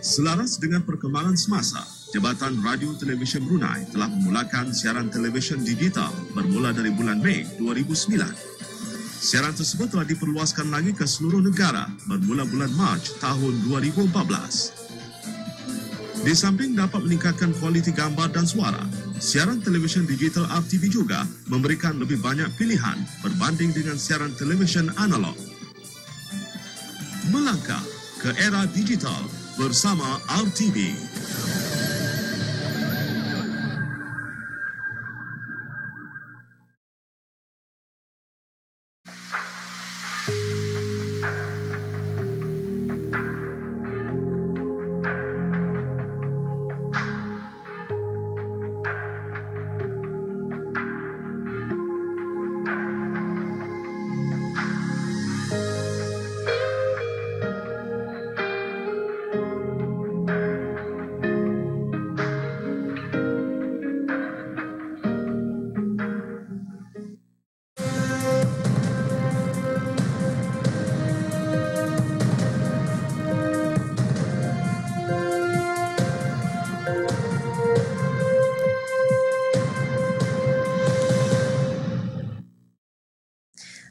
Selaras dengan perkembangan semasa, Jabatan Radio Televisyen Brunei telah memulakan siaran televisyen digital bermula dari bulan Mei 2009. Siaran tersebut telah diperluaskan lagi ke seluruh negara bermula bulan Mac tahun 2014. Di samping dapat meningkatkan kualiti gambar dan suara, siaran televisyen digital RTV juga memberikan lebih banyak pilihan berbanding dengan siaran televisyen analog. Melangkah ke era digital bersama RTV.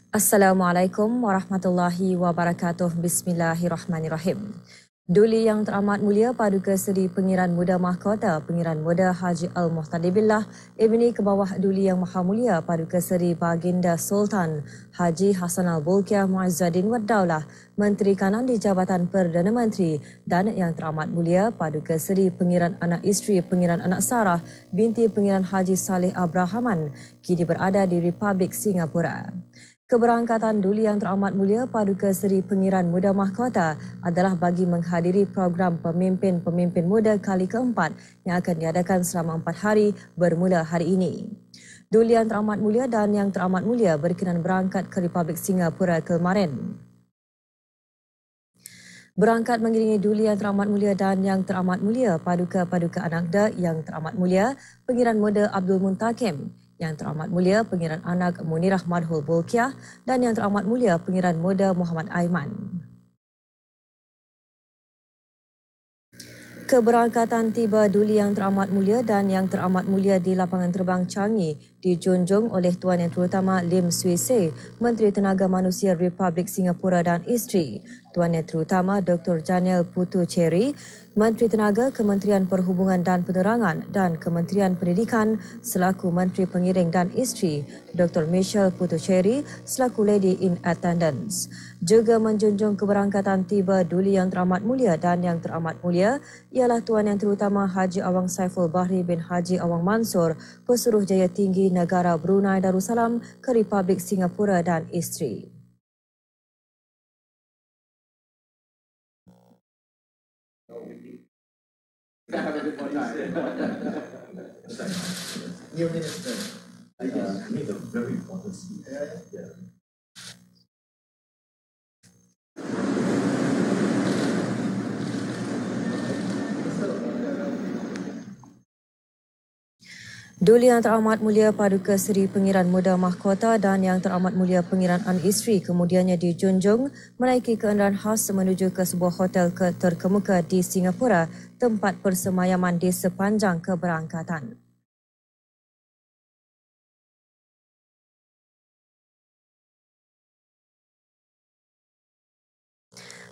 Assalamualaikum warahmatullahi wabarakatuh. Bismillahirrahmanirrahim. Duli yang teramat mulia Paduka Seri Pengiran Muda Mahkota Pengiran Muda Haji Al-Muhtadi Billah Ibni Kebawah Duli Yang Maha Mulia Paduka Seri Baginda Sultan Haji Hassan Al-Bolkiah Muazzaddin Wad Daulah Menteri Kanan di Jabatan Perdana Menteri dan yang teramat mulia Paduka Seri Pengiran Anak Isteri Pengiran Anak Sarah binti Pengiran Haji Saleh Abrahaman kini berada di Republik Singapura. Keberangkatan Duli yang teramat mulia Paduka Seri Pengiran Muda Mahkota adalah bagi menghadiri program Pemimpin-Pemimpin Muda kali keempat yang akan diadakan selama 4 hari bermula hari ini. Duli yang teramat mulia dan yang teramat mulia berkenan berangkat ke Republik Singapura kemarin. Berangkat mengiringi Duli yang teramat mulia dan yang teramat mulia Paduka-Paduka Anakda yang teramat mulia Pengiran Muda Abdul Muntakim, yang teramat mulia Pengiran Anak Munirah Madhul Bolkiah dan yang teramat mulia Pengiran Muda Muhammad Aiman. Keberangkatan tiba Duli yang teramat mulia dan yang teramat mulia di lapangan terbang Changi dijunjung oleh Tuan Yang Terutama Lim Swee Say, Menteri Tenaga Manusia Republik Singapura dan Isteri, Tuan Yang Terutama Dr. Janelle Puthucheary, Menteri Tenaga Kementerian Perhubungan dan Penerangan dan Kementerian Pendidikan selaku Menteri Pengiring dan Isteri, Dr. Michelle Puthucheary selaku Lady in Attendance. Juga menjunjung keberangkatan tiba Duli yang teramat mulia dan yang teramat mulia ialah Tuan Yang Terutama Haji Awang Saiful Bahri bin Haji Awang Mansur, Pesuruh Jaya Tinggi Negara Brunei Darussalam ke Republik Singapura dan Isteri. New Minister. I made a very important speech. Yeah. Duli yang teramat mulia Paduka Seri Pengiran Muda Mahkota dan yang teramat mulia Pengiran Anak Isteri kemudiannya dijunjung menaiki kenderaan khas menuju ke sebuah hotel terkemuka di Singapura, tempat persemayaman di sepanjang keberangkatan.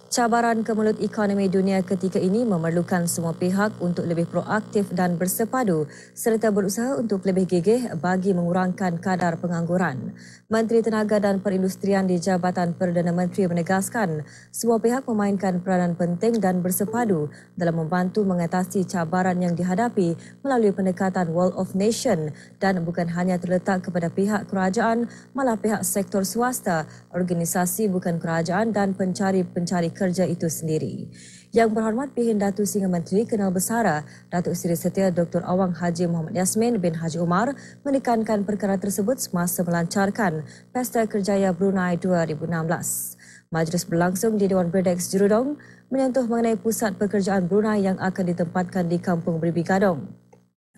Cabaran kemelut ekonomi dunia ketika ini memerlukan semua pihak untuk lebih proaktif dan bersepadu serta berusaha untuk lebih gigih bagi mengurangkan kadar pengangguran. Menteri Tenaga dan Perindustrian di Jabatan Perdana Menteri menegaskan semua pihak memainkan peranan penting dan bersepadu dalam membantu mengatasi cabaran yang dihadapi melalui pendekatan World of Nation dan bukan hanya terletak kepada pihak kerajaan, malah pihak sektor swasta, organisasi bukan kerajaan dan pencari-pencari kerja itu sendiri. Yang berhormat Pihin Datu Singa Menteri Kenal Besara, Datuk Seri Setia Dr. Awang Haji Muhammad Yasmin bin Haji Umar menekankan perkara tersebut semasa melancarkan Pesta Kerjaya Brunei 2016. Majlis berlangsung di Dewan Berdex Jurudong menyentuh mengenai pusat pekerjaan Brunei yang akan ditempatkan di Kampung Beribi Gadong.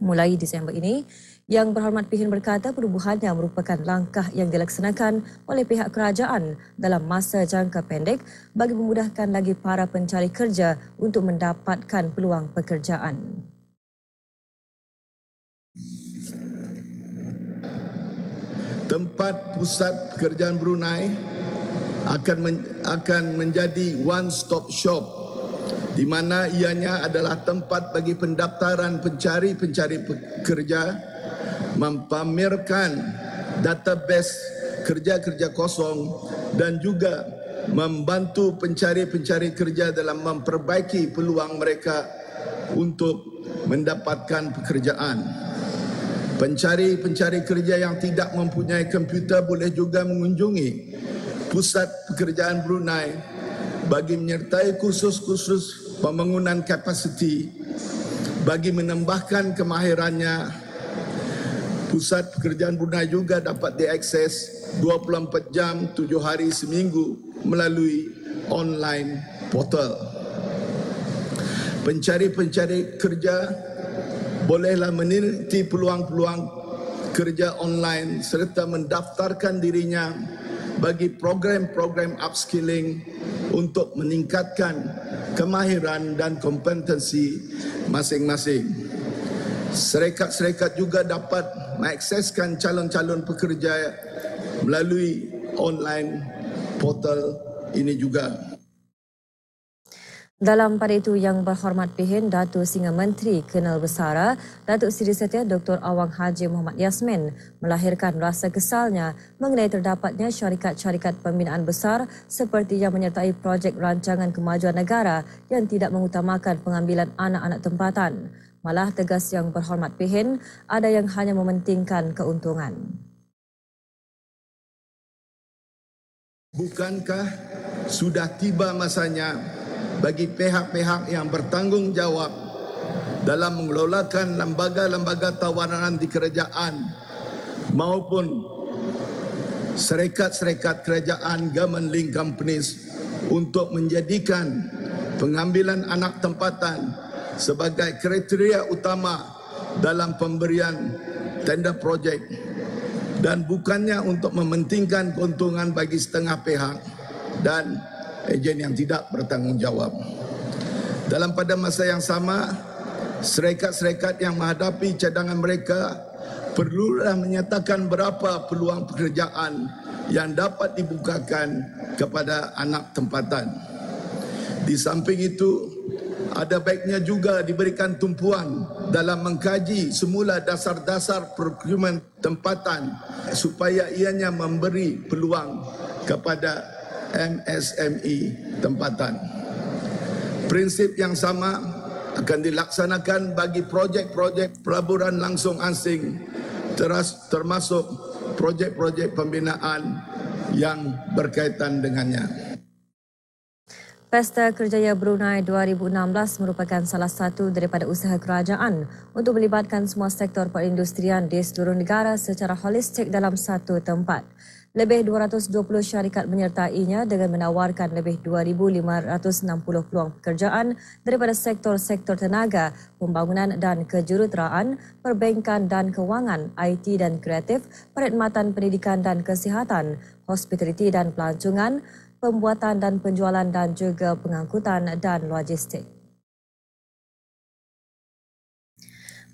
mulai Disember ini. Yang Berhormat Pihin berkata perubahannya merupakan langkah yang dilaksanakan oleh pihak kerajaan dalam masa jangka pendek bagi memudahkan lagi para pencari kerja untuk mendapatkan peluang pekerjaan. Tempat pusat pekerjaan Brunei akan menjadi one-stop shop di mana ianya adalah tempat bagi pendaftaran pencari pekerja, mempamerkan database kerja-kerja kosong dan juga membantu pencari kerja dalam memperbaiki peluang mereka untuk mendapatkan pekerjaan. Pencari kerja yang tidak mempunyai komputer boleh juga mengunjungi Pusat Pekerjaan Brunei bagi menyertai kursus-kursus pembangunan kapasiti bagi menambahkan kemahirannya. Pusat Pekerjaan Brunei juga dapat diakses 24 jam 7 hari seminggu melalui online portal. Pencari kerja bolehlah meneliti peluang-peluang kerja online serta mendaftarkan dirinya bagi program-program upskilling untuk meningkatkan kemahiran dan kompetensi masing-masing. Syarikat-syarikat juga dapat mengakseskan calon-calon pekerja melalui online portal ini juga. Dalam pada itu, Yang Berhormat Pihin Datuk Singa Menteri Kenal Besara Datuk Seri Setia Dr. Awang Haji Muhammad Yasmin melahirkan rasa kesalnya mengenai terdapatnya syarikat-syarikat pembinaan besar seperti yang menyertai projek rancangan kemajuan negara yang tidak mengutamakan pengambilan anak-anak tempatan. Malah tegas Yang Berhormat Pihin ada yang hanya mementingkan keuntungan. Bukankah sudah tiba masanya bagi pihak-pihak yang bertanggungjawab dalam mengelolakan lembaga-lembaga tawanan di kerajaan maupun syarikat-syarikat kerajaan government link companies untuk menjadikan pengambilan anak tempatan sebagai kriteria utama dalam pemberian tender projek dan bukannya untuk mementingkan keuntungan bagi setengah pihak dan ejen yang tidak bertanggungjawab. Dalam pada masa yang sama, syarikat-syarikat yang menghadapi cadangan mereka perlulah menyatakan berapa peluang pekerjaan yang dapat dibukakan kepada anak tempatan. Di samping itu, ada baiknya juga diberikan tumpuan dalam mengkaji semula dasar-dasar procurement tempatan supaya ianya memberi peluang kepada MSME tempatan. Prinsip yang sama akan dilaksanakan bagi projek-projek pelaburan langsung asing termasuk projek-projek pembinaan yang berkaitan dengannya. Pesta Kerjaya Brunei 2016 merupakan salah satu daripada usaha kerajaan untuk melibatkan semua sektor perindustrian di seluruh negara secara holistik dalam satu tempat. Lebih 220 syarikat menyertainya dengan menawarkan lebih 2,560 peluang pekerjaan daripada sektor-sektor tenaga, pembangunan dan kejuruteraan, perbankan dan kewangan, IT dan kreatif, perkhidmatan pendidikan dan kesihatan, hospitality dan pelancongan, pembuatan dan penjualan dan juga pengangkutan dan logistik.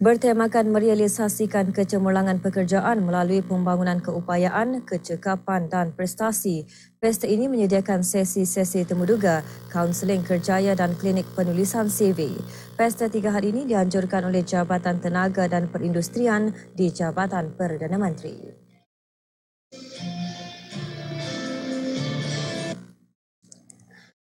Bertemakan merealisasikan kecemerlangan pekerjaan melalui pembangunan keupayaan, kecekapan dan prestasi, pesta ini menyediakan sesi-sesi temuduga, kaunseling kerjaya dan klinik penulisan CV. Pesta 3 hari ini dianjurkan oleh Jabatan Tenaga dan Perindustrian di Jabatan Perdana Menteri.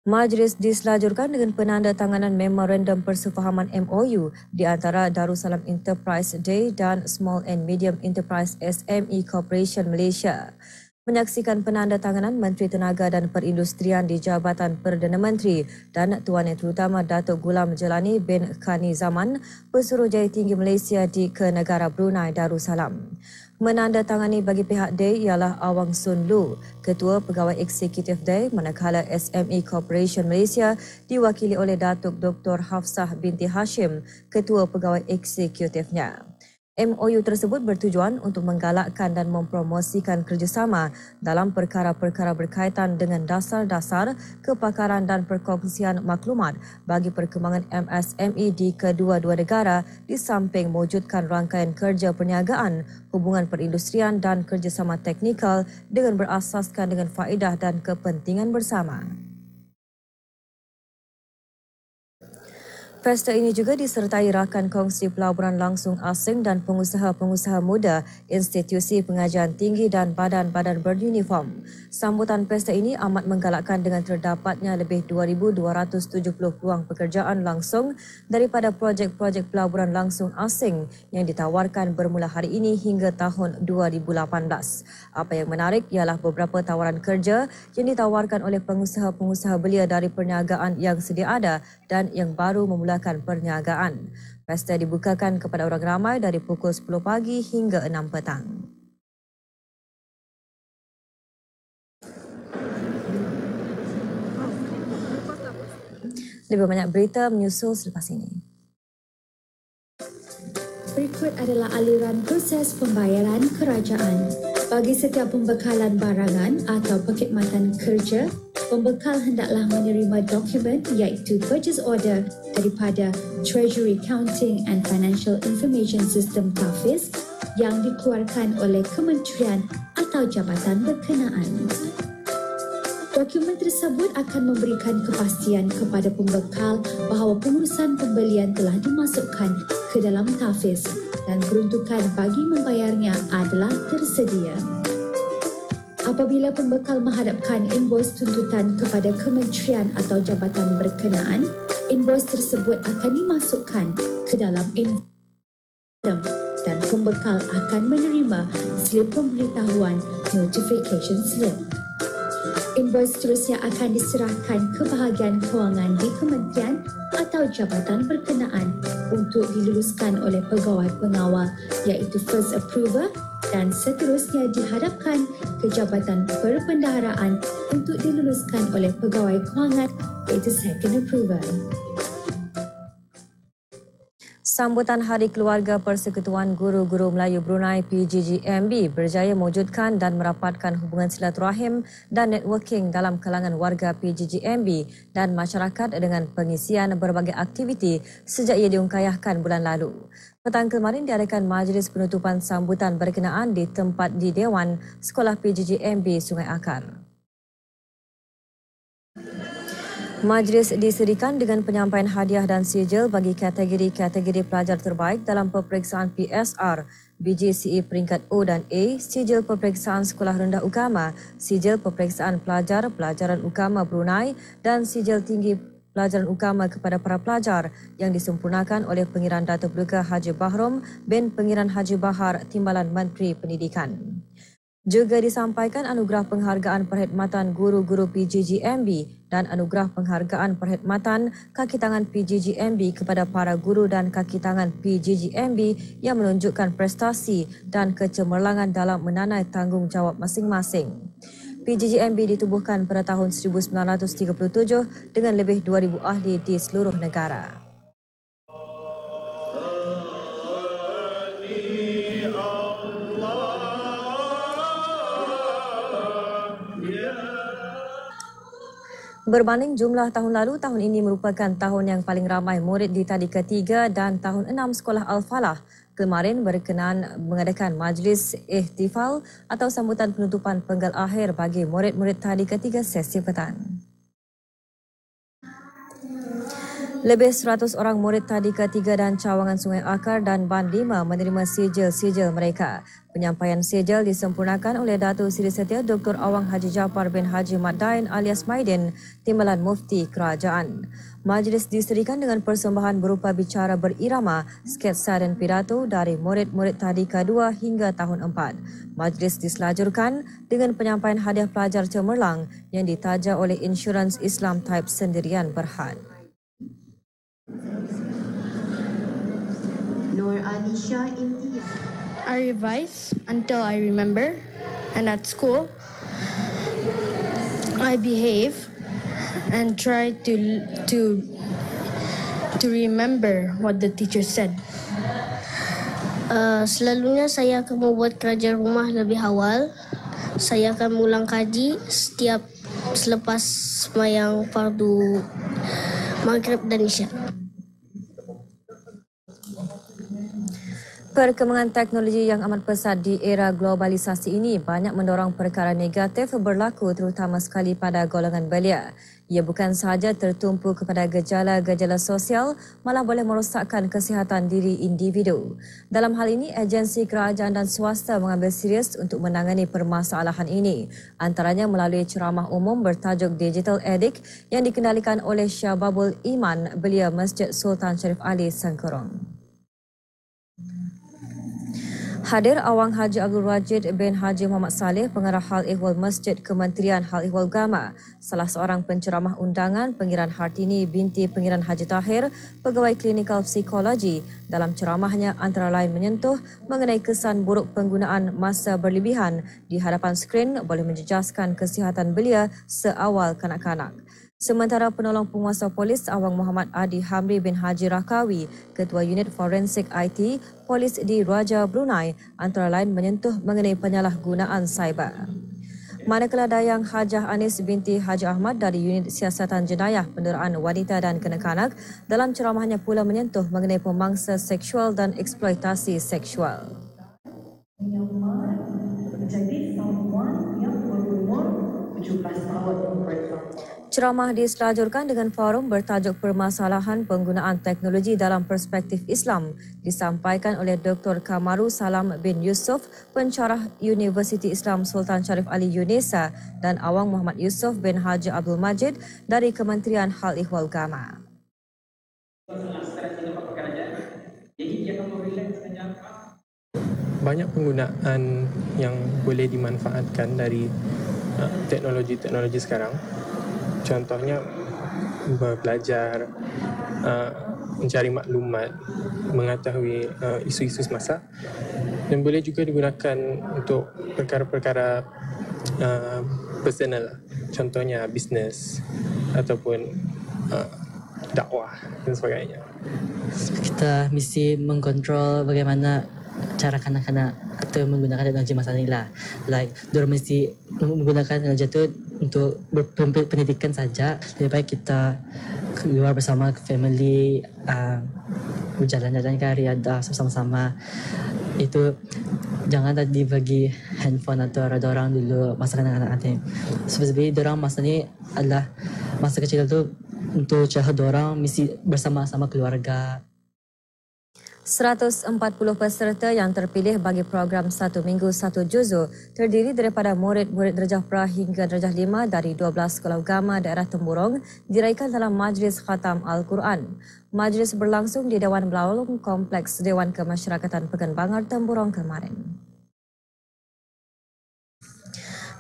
Majlis diselajurkan dengan penandatanganan Memorandum Persefahaman MOU di antara Darussalam Enterprise Day dan Small and Medium Enterprise SME Corporation Malaysia. Menyaksikan penandatanganan Menteri Tenaga dan Perindustrian di Jabatan Perdana Menteri dan Tuan Yang Terutama Datuk Gulam Jelani bin Khani Zaman, Pesuruhjaya Tinggi Malaysia di Kenegara Brunei Darussalam. Menandatangani bagi pihak DAY ialah Awang Sun Lu, Ketua Pegawai Eksekutif DAY, manakala SME Corporation Malaysia diwakili oleh Datuk Dr. Hafsah binti Hashim, Ketua Pegawai Eksekutifnya. MOU tersebut bertujuan untuk menggalakkan dan mempromosikan kerjasama dalam perkara-perkara berkaitan dengan dasar-dasar kepakaran dan perkongsian maklumat bagi perkembangan MSME di kedua-dua negara di samping mewujudkan rangkaian kerja perniagaan, hubungan perindustrian dan kerjasama teknikal dengan berasaskan dengan faedah dan kepentingan bersama. Pesta ini juga disertai rakan kongsi pelaburan langsung asing dan pengusaha-pengusaha muda, institusi pengajian tinggi dan badan-badan beruniform. Sambutan pesta ini amat menggalakkan dengan terdapatnya lebih 2,270 peluang pekerjaan langsung daripada projek-projek pelaburan langsung asing yang ditawarkan bermula hari ini hingga tahun 2018. Apa yang menarik ialah beberapa tawaran kerja yang ditawarkan oleh pengusaha-pengusaha belia dari perniagaan yang sedia ada dan yang baru memulakan perniagaan. Pesta dibukakan kepada orang ramai dari pukul 10 pagi hingga 6 petang. Lebih banyak berita menyusul selepas ini. Berikut adalah aliran proses pembayaran kerajaan. Bagi setiap pembekalan barangan atau perkhidmatan kerja, pembekal hendaklah menerima dokumen iaitu purchase order daripada Treasury Accounting and Financial Information System (TAFIS) yang dikeluarkan oleh kementerian atau jabatan berkenaan. Dokumen tersebut akan memberikan kepastian kepada pembekal bahawa pengurusan pembelian telah dimasukkan ke dalam TAFIS dan peruntukan bagi membayarnya adalah tersedia. Apabila pembekal menghadapkan invoice tuntutan kepada kementerian atau jabatan berkenaan, invoice tersebut akan dimasukkan ke dalam sistem dan pembekal akan menerima slip pemberitahuan notification slip. Invoice seterusnya akan diserahkan ke bahagian kewangan di kementerian atau jabatan berkenaan untuk diluluskan oleh pegawai pengawal iaitu first approver dan seterusnya dihadapkan ke jabatan perbendaharaan untuk diluluskan oleh pegawai kewangan iaitu second approver. Sambutan Hari Keluarga Persekutuan Guru-Guru Melayu Brunei PGGMB berjaya mewujudkan dan merapatkan hubungan silaturahim dan networking dalam kalangan warga PGGMB dan masyarakat dengan pengisian berbagai aktiviti sejak ia diungkayahkan bulan lalu. Petang kemarin diadakan majlis penutupan sambutan berkenaan di tempat di Dewan Sekolah PGGMB Sungai Akar. Majlis disediakan dengan penyampaian hadiah dan sijil bagi kategori-kategori pelajar terbaik dalam peperiksaan PSR, BGCE peringkat O dan A, sijil peperiksaan sekolah rendah ukama, sijil peperiksaan pelajar pelajaran ukama Brunei dan sijil tinggi pelajaran ukama kepada para pelajar yang disempurnakan oleh Pengiran Datuk Paduka Haji Bahrom bin Pengiran Haji Bahar Timbalan Menteri Pendidikan. Juga disampaikan anugerah penghargaan perkhidmatan guru-guru PGGMB dan anugerah penghargaan perkhidmatan kaki tangan PGGMB kepada para guru dan kaki tangan PGGMB yang menunjukkan prestasi dan kecemerlangan dalam menanai tanggungjawab masing-masing. PGGMB ditubuhkan pada tahun 1937 dengan lebih 2,000 ahli di seluruh negara. Berbanding jumlah tahun lalu, tahun ini merupakan tahun yang paling ramai murid di tadika 3 dan tahun 6 sekolah Al-Falah. Kemarin berkenan mengadakan majlis ihtifal atau sambutan penutupan penggal akhir bagi murid-murid tadika 3 sesi petang. Lebih 100 orang murid tadika 3 dan cawangan Sungai Akar dan Ban 5 menerima sijil-sijil mereka. Penyampaian sijil disempurnakan oleh Datuk Seri Setia Dr. Awang Haji Jaafar bin Haji Mat Dain alias Maidin, Timbalan Mufti Kerajaan. Majlis disediakan dengan persembahan berupa bicara berirama, sketsa dan pidato dari murid-murid tadika 2 hingga tahun 4. Majlis diselajurkan dengan penyampaian hadiah pelajar cemerlang yang ditaja oleh Insurans Islam Type Sendirian Berhad. Nur Anisha India. I revise until I remember, and at school, I behave and try to remember what the teacher said. Selalunya saya akan membuat kerja rumah lebih awal. Saya akan mengulang kaji selepas sembahyang fardu Maghrib dan Isya. Perkembangan teknologi yang amat pesat di era globalisasi ini banyak mendorong perkara negatif berlaku terutama sekali pada golongan belia. Ia bukan sahaja tertumpu kepada gejala-gejala sosial, malah boleh merosakkan kesihatan diri individu. Dalam hal ini, agensi kerajaan dan swasta mengambil serius untuk menangani permasalahan ini, antaranya melalui ceramah umum bertajuk Digital Edict yang dikendalikan oleh Syababul Iman, belia Masjid Sultan Sharif Ali Sengkurong. Hadir Awang Haji Abdul Rajid bin Haji Muhammad Saleh, Pengarah Hal Ehwal Masjid Kementerian Hal Ehwal Agama, salah seorang penceramah undangan Pengiran Hartini binti Pengiran Haji Tahir, pegawai klinikal psikologi. Dalam ceramahnya antara lain menyentuh mengenai kesan buruk penggunaan masa berlebihan di hadapan skrin boleh menjejaskan kesihatan belia seawal kanak-kanak. Sementara penolong penguasa polis Awang Muhammad Adi Hamri bin Haji Rakawi, Ketua Unit Forensik IT Polis di Raja Brunei, antara lain menyentuh mengenai penyalahgunaan cyber. Manakala Dayang Hajah Anis binti Haji Ahmad dari Unit Siasatan Jenayah Penderaan Wanita dan Kanak-kanak dalam ceramahnya pula menyentuh mengenai pemangsa seksual dan eksploitasi seksual. Ceramah diselajurkan dengan forum bertajuk Permasalahan Penggunaan Teknologi dalam Perspektif Islam, disampaikan oleh Dr. Kamaru Salam bin Yusof, pensyarah Universiti Islam Sultan Sharif Ali UNESA, dan Awang Muhammad Yusof bin Haji Abdul Majid dari Kementerian Hal Ehwal Agama. Banyak penggunaan yang boleh dimanfaatkan dari teknologi sekarang. Contohnya belajar, mencari maklumat, mengetahui isu-isu semasa, dan boleh juga digunakan untuk perkara-perkara personal, contohnya bisnes ataupun dakwah dan sebagainya. Kita mesti mengkontrol bagaimana cara kanak-kanak atau menggunakan teknologi masa ni lah. Like, diorang mesti menggunakan teknologi itu untuk pendidikan saja. Lebih baik kita keluar bersama family, berjalan-jalan ke riadah bersama-sama. Itu jangan tadi bagi handphone atau ada orang dulu masa kanak-kanak nanti. Sebenarnya diorang masa ni adalah masa kecil itu untuk cara diorang mesti bersama-sama keluarga. 140 peserta yang terpilih bagi program 1 minggu 1 juzuk terdiri daripada murid-murid darjah pra hingga darjah 5 dari 12 sekolah agama daerah Temburong diraikan dalam Majlis Khatam Al-Quran. Majlis berlangsung di Dewan Belalung Kompleks Dewan Kemasyarakatan Pekan Bangar Temburong kemarin.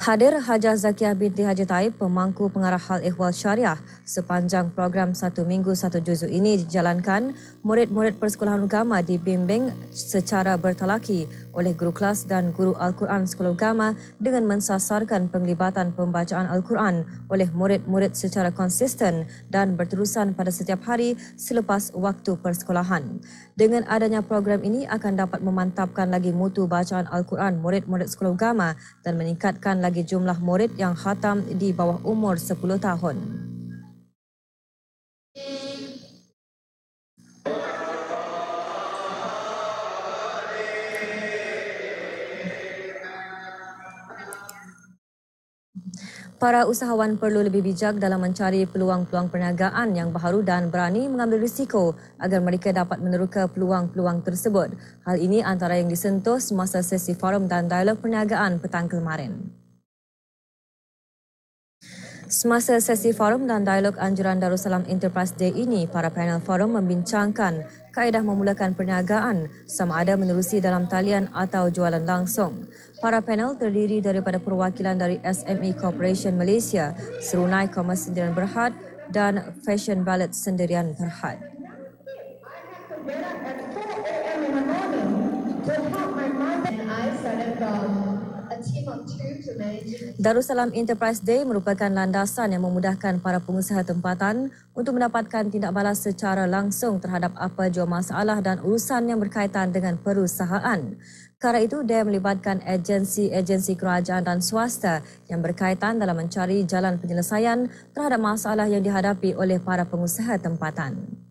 Hadir Hajah Zakiah binti Haji Taib, pemangku pengarah Hal Ehwal Syariah. Sepanjang program 1 minggu 1 juzuk ini dijalankan, murid-murid persekolahan agama dibimbing secara bertalaki oleh guru kelas dan guru Al-Quran sekolah agama dengan mensasarkan penglibatan pembacaan Al-Quran oleh murid-murid secara konsisten dan berterusan pada setiap hari selepas waktu persekolahan. Dengan adanya program ini akan dapat memantapkan lagi mutu bacaan Al-Quran murid-murid sekolah agama dan meningkatkan lagi jumlah murid yang khatam di bawah umur 10 tahun. Para usahawan perlu lebih bijak dalam mencari peluang-peluang perniagaan yang baharu dan berani mengambil risiko agar mereka dapat meneroka peluang-peluang tersebut. Hal ini antara yang disentuh semasa sesi forum dan dialog perniagaan petang kemarin. Semasa sesi forum dan dialog anjuran Darussalam Enterprise Day ini, para panel forum membincangkan kaedah memulakan perniagaan sama ada menerusi dalam talian atau jualan langsung. Para panel terdiri daripada perwakilan dari SME Corporation Malaysia, Serunai Komersi Sendirian Berhad dan Fashion Ballet Sendirian Berhad. Darussalam Enterprise Day merupakan landasan yang memudahkan para pengusaha tempatan untuk mendapatkan tindak balas secara langsung terhadap apa jua masalah dan urusan yang berkaitan dengan perusahaan. Kala itu, dia melibatkan agensi-agensi kerajaan dan swasta yang berkaitan dalam mencari jalan penyelesaian terhadap masalah yang dihadapi oleh para pengusaha tempatan.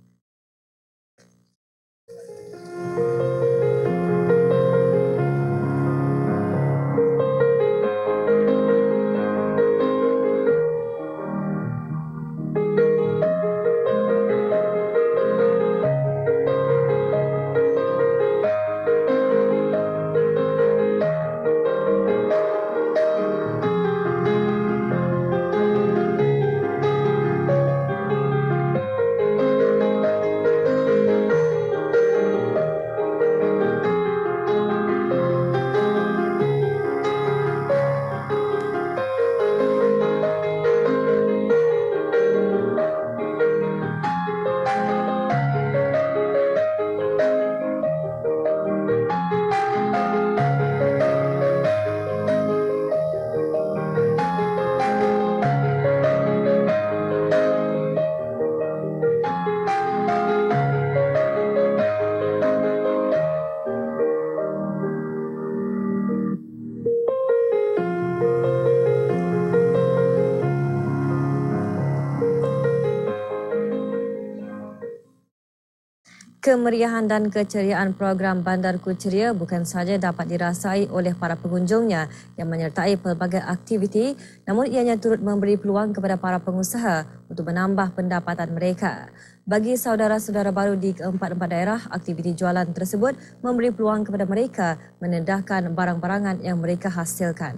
Kemeriahan dan keceriaan program Bandarku Ceria bukan sahaja dapat dirasai oleh para pengunjungnya yang menyertai pelbagai aktiviti, namun ianya turut memberi peluang kepada para pengusaha untuk menambah pendapatan mereka. Bagi saudara-saudara baru di keempat-empat daerah, aktiviti jualan tersebut memberi peluang kepada mereka menendahkan barang-barangan yang mereka hasilkan.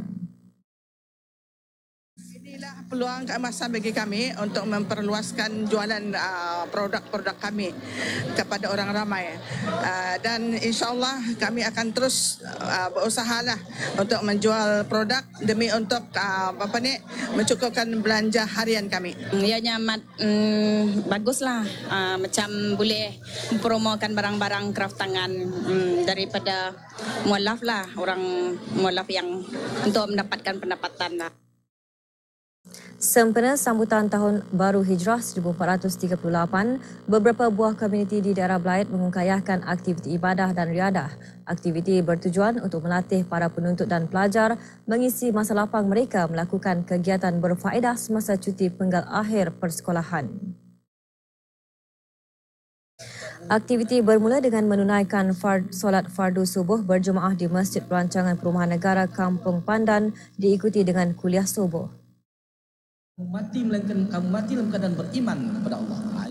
Inilah peluang keemasan bagi kami untuk memperluaskan jualan produk-produk kami kepada orang ramai. Dan insyaAllah kami akan terus berusahalah untuk menjual produk demi untuk mencukupkan belanja harian kami. Ianya baguslah, macam boleh mempromokan barang-barang kraft tangan daripada mualaf lah, orang mualaf yang untuk mendapatkan pendapatan lah. Sempena sambutan Tahun Baru Hijrah 1438, beberapa buah komuniti di daerah Belait mengungkayahkan aktiviti ibadah dan riadah. Aktiviti bertujuan untuk melatih para penuntut dan pelajar mengisi masa lapang mereka melakukan kegiatan berfaedah semasa cuti penggal akhir persekolahan. Aktiviti bermula dengan menunaikan solat fardu subuh berjemaah di Masjid Pelancongan Perumahan Negara Kampung Pandan diikuti dengan kuliah subuh. Mati melainkan kamu mati dalam keadaan beriman kepada Allah.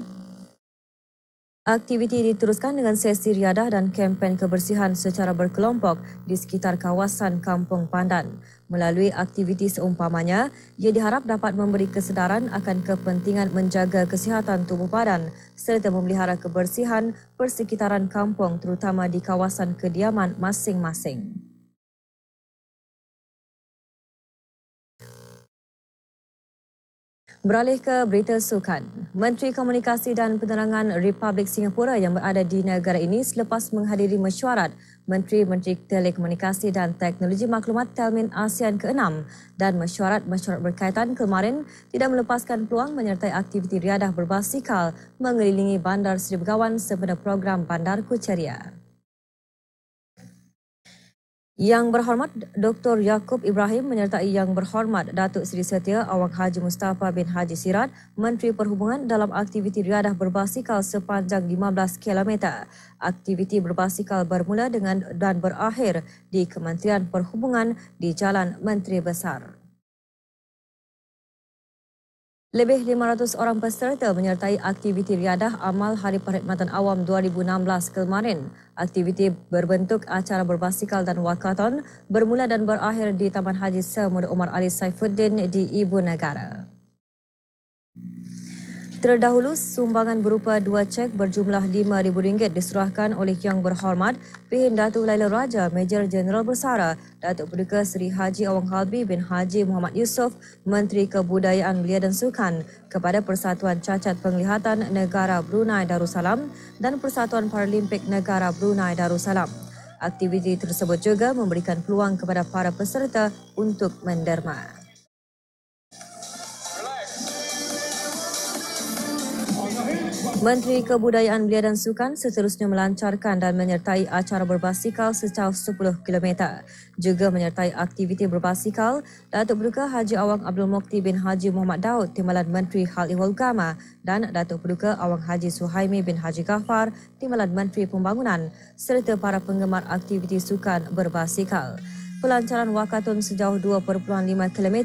Aktiviti diteruskan dengan sesi riadah dan kempen kebersihan secara berkelompok di sekitar kawasan Kampung Pandan. Melalui aktiviti seumpamanya, ia diharap dapat memberi kesedaran akan kepentingan menjaga kesihatan tubuh badan serta memelihara kebersihan persekitaran kampung terutama di kawasan kediaman masing-masing. Beralih ke berita sukan. Menteri Komunikasi dan Penerangan Republik Singapura yang berada di negara ini selepas menghadiri mesyuarat Menteri-Menteri Telekomunikasi dan Teknologi Maklumat Telmin ASEAN ke-6 dan mesyuarat-mesyuarat berkaitan kemarin tidak melepaskan peluang menyertai aktiviti riadah berbasikal mengelilingi Bandar Seri Begawan sempena program Bandarku Ceria. Yang Berhormat Dr. Yaakob Ibrahim menyertai Yang Berhormat Datuk Seri Setia Awang Haji Mustafa bin Haji Sirat, Menteri Perhubungan dalam aktiviti riadah berbasikal sepanjang 15 km. Aktiviti berbasikal bermula dengan dan berakhir di Kementerian Perhubungan di Jalan Menteri Besar. Lebih 500 orang peserta menyertai aktiviti riadah Amal Hari Perkhidmatan Awam 2016 kemarin. Aktiviti berbentuk acara berbasikal dan wakaton bermula dan berakhir di Taman Haji Sir Muda Omar Ali Saifuddin di Ibu Negara. Terdahulu, sumbangan berupa 2 cek berjumlah RM5,000 diserahkan oleh Yang Berhormat P. Datuk Laila Raja, Major Jeneral Bersara, Datuk Paduka Seri Haji Awang Halbi bin Haji Muhammad Yusof, Menteri Kebudayaan Belia dan Sukan, kepada Persatuan Cacat Penglihatan Negara Brunei Darussalam dan Persatuan Paralimpik Negara Brunei Darussalam. Aktiviti tersebut juga memberikan peluang kepada para peserta untuk menderma. Menteri Kebudayaan Belia dan Sukan seterusnya melancarkan dan menyertai acara berbasikal sejauh 10 km. Juga menyertai aktiviti berbasikal Datuk Paduka Haji Awang Abdul Mukti bin Haji Muhammad Daud, Timbalan Menteri Hal Ehwal Agama, dan Datuk Paduka Awang Haji Suhaimi bin Haji Ghaffar, Timbalan Menteri Pembangunan, serta para penggemar aktiviti sukan berbasikal. Pelancaran wakatun sejauh 2.5 km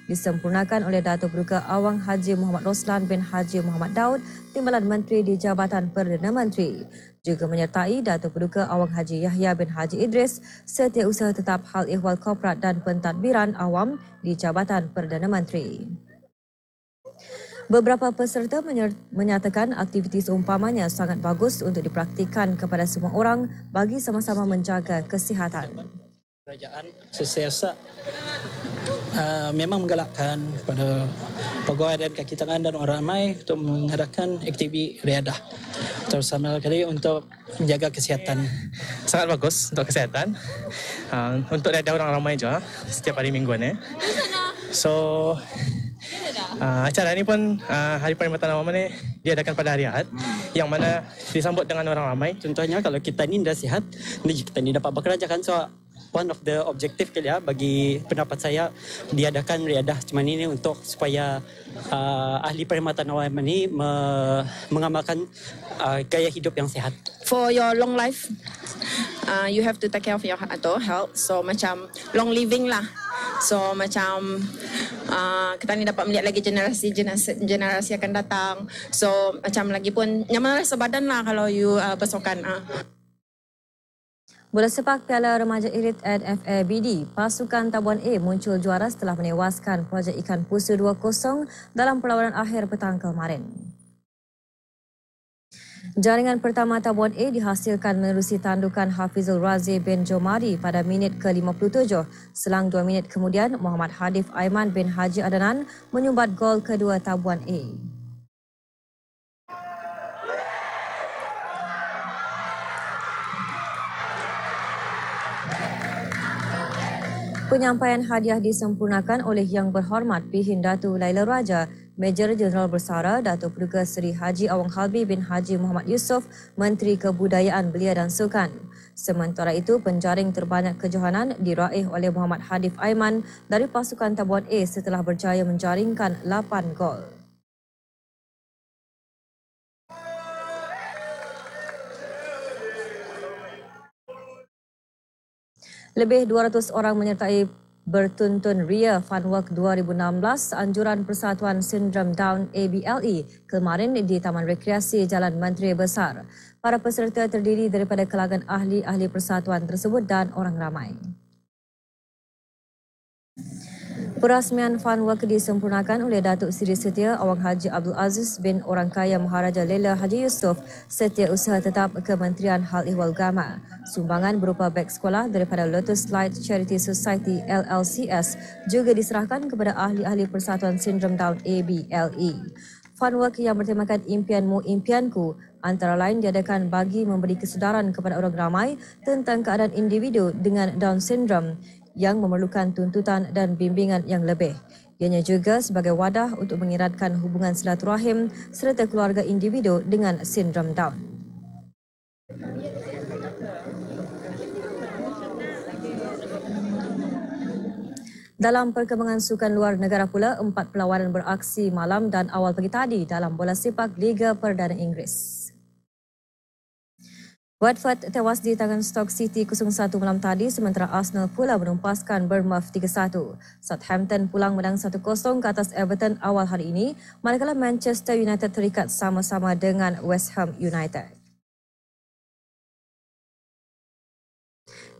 disempurnakan oleh Datuk Paduka Awang Haji Muhammad Roslan bin Haji Muhammad Daud, Timbalan Menteri di Jabatan Perdana Menteri. Juga menyertai Datuk Paduka Awang Haji Yahya bin Haji Idris, Setiausaha Tetap Hal Ehwal Korporat dan Pentadbiran Awam di Jabatan Perdana Menteri. Beberapa peserta menyatakan aktiviti seumpamanya sangat bagus untuk dipraktikan kepada semua orang bagi sama-sama menjaga kesihatan. Kerajaan sesiasa memang menggalakkan kepada pegawai dan kaki tangan dan orang ramai untuk mengadakan aktiviti riadah terutama kali untuk menjaga kesihatan. Sangat bagus untuk kesihatan. Untuk riadah orang ramai juga setiap hari mingguan. So acara ni pun Hari Perkhidmatan Awam ni diadakan pada hari Ahad yang mana disambut dengan orang ramai. Contohnya kalau kita ni dah sihat, kita ni dapat bekerja kan, so one of the objective bagi pendapat saya diadakan riadah macam ini untuk supaya ahli perkhidmatan awam ini mengamalkan gaya hidup yang sihat. For your long life, you have to take care of your health. So macam long living lah. So macam kita ni dapat melihat lagi generasi akan datang. So macam lagi pun nyaman rasa badan lah kalau you bersukan. Bola sepak Piala Remaja Elit NFABD, pasukan Tabuan A muncul juara setelah menewaskan Projek Ikan Pusu 2-0 dalam perlawanan akhir petang kemarin. Jaringan pertama Tabuan A dihasilkan menerusi tandukan Hafizul Razi bin Jomari pada minit ke-57. Selang 2 minit kemudian, Muhammad Hadif Aiman bin Haji Adnan menyumbat gol kedua Tabuan A. Penyampaian hadiah disempurnakan oleh Yang Berhormat Pihin Datu Laila Raja, Major Jeneral Bersara Datuk Paduka Seri Haji Awang Halbi bin Haji Muhammad Yusof, Menteri Kebudayaan Belia dan Sukan. Sementara itu, penjaring terbanyak kejohanan diraih oleh Muhammad Hadif Aiman dari pasukan Tabuan A setelah berjaya menjaringkan 8 gol. Lebih 200 orang menyertai bertuntun RIA Funwork 2016 anjuran Persatuan Sindrom Down ABLE kemarin di Taman Rekreasi Jalan Menteri Besar. Para peserta terdiri daripada kalangan ahli-ahli persatuan tersebut dan orang ramai. Perasmian Funwork disempurnakan oleh Datuk Seri Setia Awang Haji Abdul Aziz bin Orang Kaya Maharaja Lela Haji Yusof, Setiausaha Tetap Kementerian Hal Ehwal Agama. Sumbangan berupa beg sekolah daripada Lotus Light Charity Society LLCS juga diserahkan kepada ahli-ahli Persatuan Sindrom Down ABLE. Funwork yang bertemakan Impianmu Impianku antara lain diadakan bagi memberi kesedaran kepada orang ramai tentang keadaan individu dengan Down Syndrome yang memerlukan tuntutan dan bimbingan yang lebih. Ianya juga sebagai wadah untuk mengeratkan hubungan silaturahim serta keluarga individu dengan sindrom Down. Dalam perkembangan sukan luar negara pula, 4 perlawanan beraksi malam dan awal pagi tadi dalam bola sepak Liga Perdana Inggeris. Watford tewas di tangan Stoke City 0-1 malam tadi, sementara Arsenal pula menumpaskan Bournemouth 3-1. Southampton pulang menang 1-0 ke atas Everton awal hari ini, manakala Manchester United terikat sama-sama dengan West Ham United.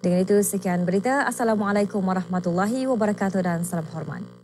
Dengan itu, sekian berita. Assalamualaikum warahmatullahi wabarakatuh dan salam hormat.